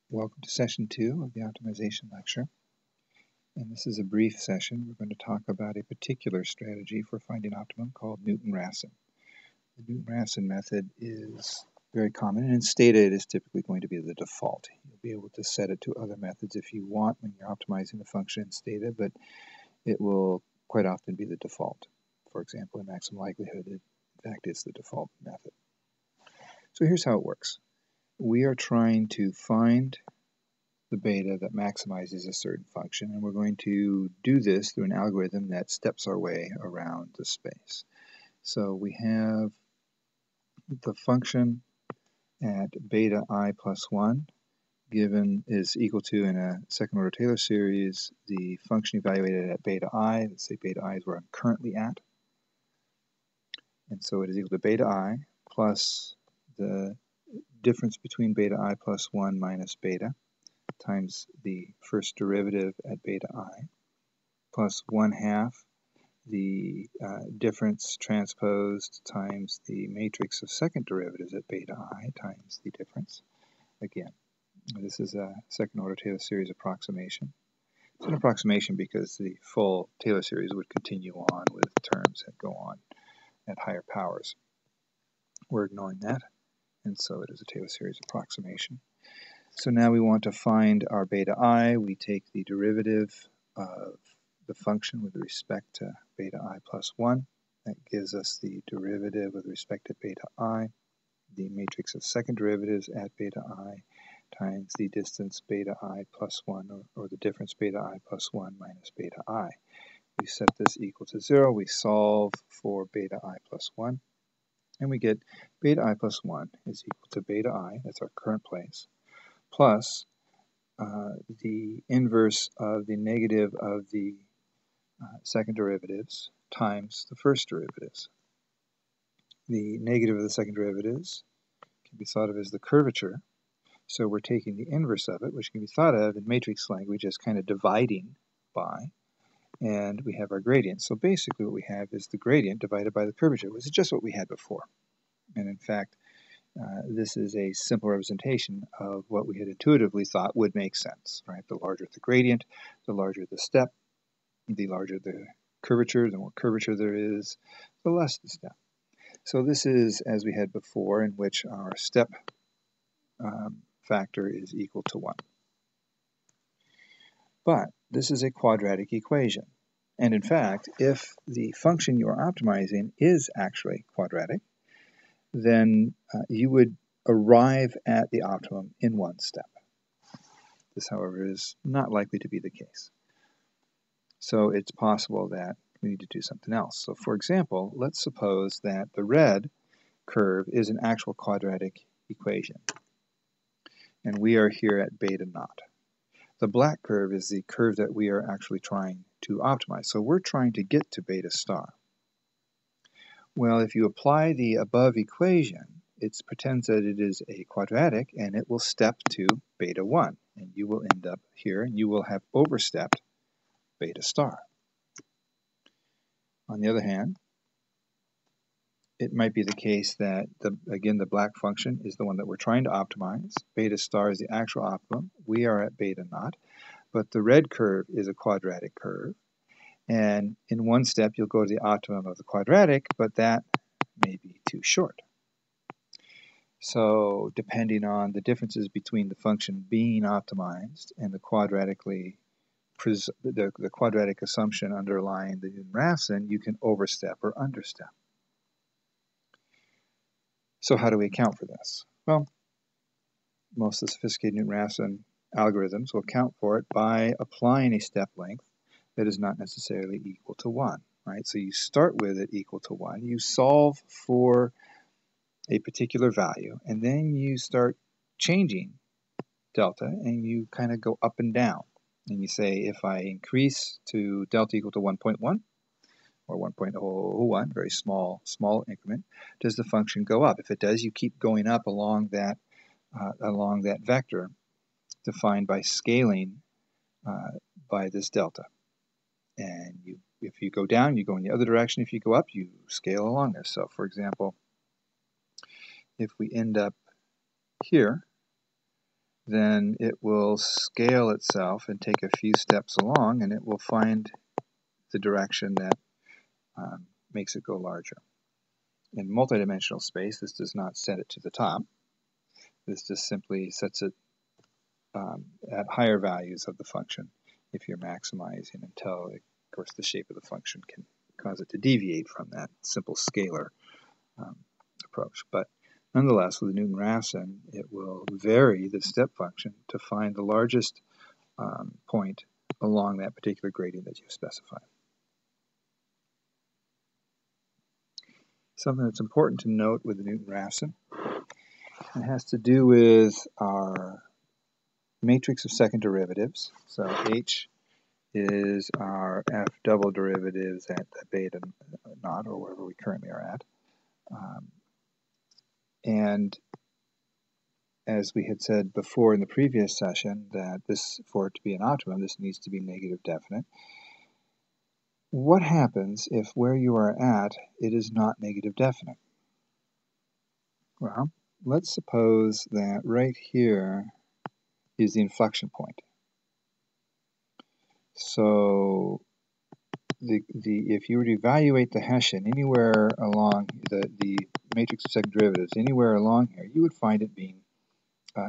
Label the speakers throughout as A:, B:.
A: Welcome to session 2 of the optimization lecture. And this is a brief session. We're going to talk about a particular strategy for finding optimum called Newton-Raphson. The Newton-Raphson method is very common, and in Stata it is typically going to be the default. You'll be able to set it to other methods if you want when you're optimizing the function in Stata, but it will quite often be the default. For example, in maximum likelihood, it in fact is the default method. So here's how it works. We are trying to find the beta that maximizes a certain function, and we're going to do this through an algorithm that steps our way around the space. So we have the function at beta I plus 1 given is equal to, in a second order Taylor series, the function evaluated at beta I. Let's say beta I is where I'm currently at. And so it is equal to beta I plus the difference between beta I plus 1 minus beta times the first derivative at beta I plus 1/2 the difference transposed times the matrix of second derivatives at beta I times the difference. Again, this is a second order Taylor series approximation. It's an approximation because the full Taylor series would continue on with terms that go on at higher powers. We're ignoring that, and so it is a Taylor series approximation. So now we want to find our beta I. We take the derivative of the function with respect to beta I plus 1. That gives us the derivative with respect to beta I, the matrix of second derivatives at beta I, times the distance beta I plus 1, or the difference beta I plus 1 minus beta I. We set this equal to 0. We solve for beta I plus 1, and we get beta I plus 1 is equal to beta I, that's our current place, plus the inverse of the negative of the second derivatives times the first derivatives. The negative of the second derivatives can be thought of as the curvature, so we're taking the inverse of it, which can be thought of in matrix language as kind of dividing by, and we have our gradient. So basically what we have is the gradient divided by the curvature, which is just what we had before. And in fact, this is a simple representation of what we had intuitively thought would make sense, right? The larger the gradient, the larger the step, the larger the curvature, the more curvature there is, the less the step. So this is as we had before, in which our step factor is equal to 1. But this is a quadratic equation. And in fact, if the function you are optimizing is actually quadratic, then you would arrive at the optimum in one step. This, however, is not likely to be the case. So it's possible that we need to do something else. So for example, let's suppose that the red curve is an actual quadratic equation, and we are here at beta naught. The black curve is the curve that we are actually trying to optimize. So we're trying to get to beta star. Well, if you apply the above equation, it pretends that it is a quadratic, and it will step to beta 1. And you will end up here, and you will have overstepped beta star. On the other hand, it might be the case that, again, the black function is the one that we're trying to optimize. Beta star is the actual optimum. We are at beta naught. But the red curve is a quadratic curve. And in one step, you'll go to the optimum of the quadratic, but that may be too short. So depending on the differences between the function being optimized and the quadratic assumption underlying the Newton-Raphson, you can overstep or understep. So how do we account for this? Well, most of the sophisticated Newton-Raphson algorithms will account for it by applying a step length that is not necessarily equal to 1, right? So you start with it equal to 1, you solve for a particular value, and then you start changing delta, and you kind of go up and down. And you say, if I increase to delta equal to 1.1, or 1.001, very small increment, does the function go up? If it does, you keep going up along that vector defined by scaling by this delta. And if you go down, you go in the other direction. If you go up, you scale along this. So for example, if we end up here, then it will scale itself and take a few steps along, and it will find the direction that makes it go larger. In multidimensional space, this does not set it to the top. This just simply sets it at higher values of the function if you're maximizing until, of course, the shape of the function can cause it to deviate from that simple scalar approach. But nonetheless, with the Newton-Raphson, it will vary the step function to find the largest point along that particular gradient that you've specified. Something that's important to note with the Newton-Raphson, it has to do with our matrix of second derivatives. So H is our F double derivatives at the beta naught, or wherever we currently are at. And as we had said before in the previous session, that this, for it to be an optimum, this needs to be negative definite. What happens if where you are at, it is not negative definite? Well, let's suppose that right here is the inflection point. So if you were to evaluate the Hessian anywhere along the matrix of second derivatives, anywhere along here, you would find it being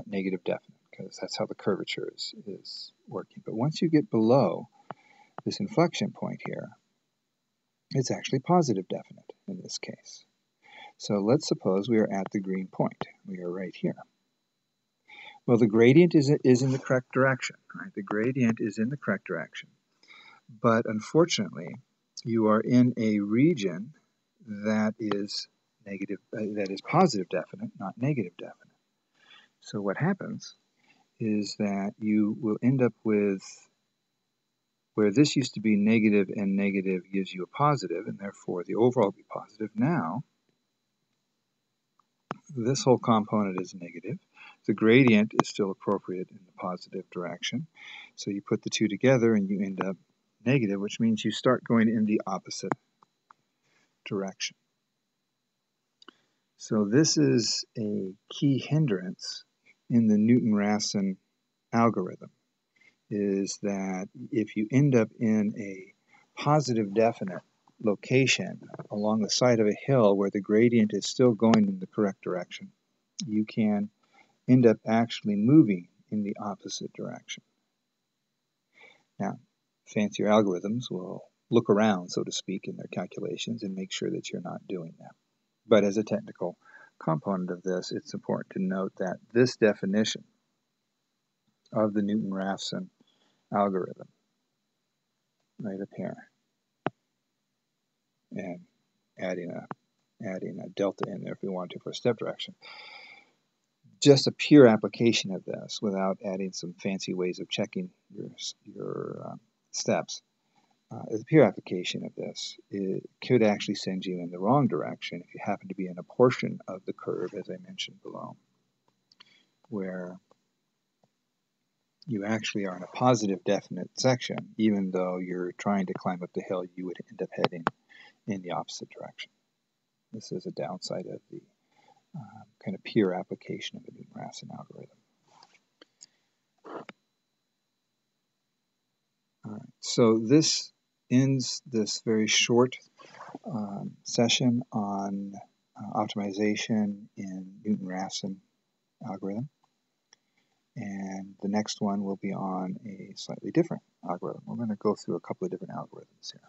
A: negative definite, because that's how the curvature is working. But once you get below this inflection point here, it's actually positive definite in this case. So let's suppose we are at the green point. We are right here. Well, the gradient is in the correct direction, right? The gradient is in the correct direction. But unfortunately, you are in a region that is positive definite, not negative definite. So what happens is that you will end up with where this used to be negative and negative gives you a positive, and therefore the overall will be positive. Now, this whole component is negative. The gradient is still appropriate in the positive direction. So you put the two together and you end up negative, which means you start going in the opposite direction. So this is a key hindrance in the Newton-Raphson algorithm, is that if you end up in a positive definite location along the side of a hill where the gradient is still going in the correct direction, you can end up actually moving in the opposite direction. Now, fancier algorithms will look around, so to speak, in their calculations and make sure that you're not doing that. But as a technical component of this, it's important to note that this definition of the Newton-Raphson algorithm, right up here, and adding a delta in there if we want to for a step direction, just a pure application of this without adding some fancy ways of checking your steps, the pure application of this, it could actually send you in the wrong direction if you happen to be in a portion of the curve, as I mentioned below, where you actually are in a positive definite section. Even though you're trying to climb up the hill, you would end up heading in the opposite direction. This is a downside of the kind of pure application of the Newton-Raphson algorithm. All right, so this ends this very short session on optimization in Newton-Raphson algorithm. And the next one will be on a slightly different algorithm. We're going to go through a couple of different algorithms here.